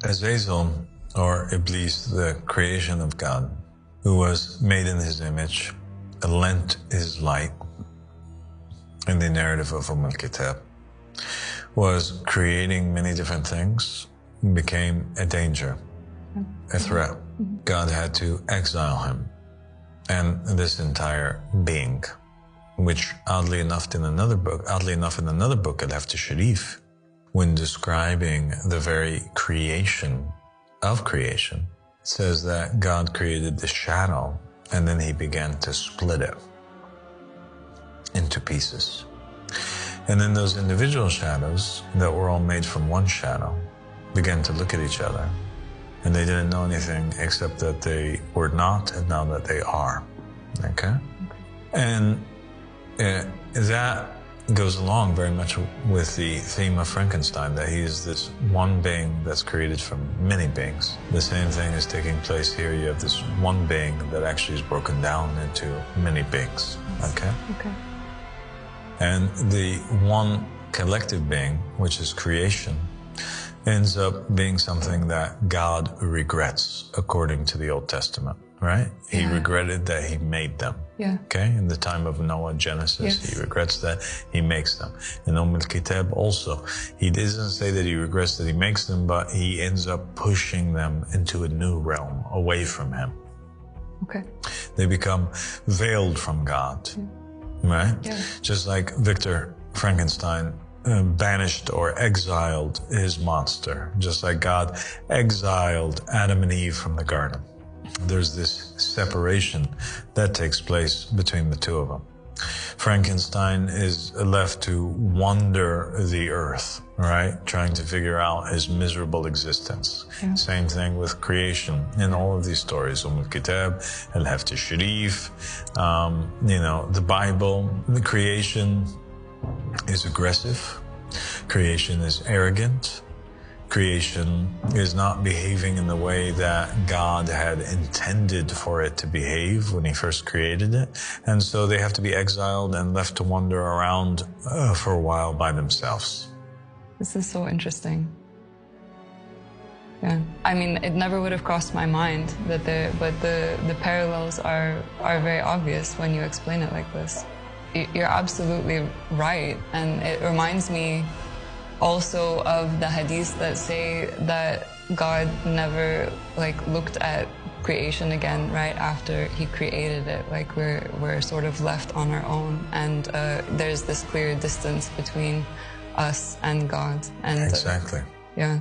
Azazel, or Iblis, the creation of God, who was made in his image, lent his light in the narrative of Al-Kitab, was creating many different things, became a danger, a threat. God had to exile him and this entire being, which oddly enough in another book, Al-Haft al-Sharif, when describing the very creation of creation, says that God created the shadow and then he began to split it into pieces. And then those individual shadows that were all made from one shadow began to look at each other, and they didn't know anything except that they were not and now that they are. Okay? And that goes along very much with the theme of Frankenstein, that he is this one being that's created from many beings. The same thing is taking place here. You have this one being that actually is broken down into many beings. Okay? Okay. And the one collective being, which is creation, ends up being something that God regrets, according to the Old Testament, right? He regretted that he made them. Yeah. Okay? In the time of Noah, Genesis, he regrets that he makes them. In Al-Kitab also, he doesn't say that he regrets that he makes them, but he ends up pushing them into a new realm, away from him. Okay. They become veiled from God, right? Yeah. Just like Victor Frankenstein banished or exiled his monster, just like God exiled Adam and Eve from the garden. There's this separation that takes place between the two of them. Frankenstein is left to wander the earth, right? Trying to figure out his miserable existence. Yeah. Same thing with creation in all of these stories. Al-Kitab, Al-Haft al-Sharif, the Bible, the creation is aggressive. Creation is arrogant. Creation is not behaving in the way that God had intended for it to behave when he first created it. And so they have to be exiled and left to wander around for a while by themselves. This is so interesting. Yeah, I mean, it never would have crossed my mind that the parallels are very obvious when you explain it like this. You're absolutely right, and it reminds me also of the hadiths that say that God never looked at creation again right after he created it. Like we're sort of left on our own, and there's this clear distance between us and God. And exactly. Yeah.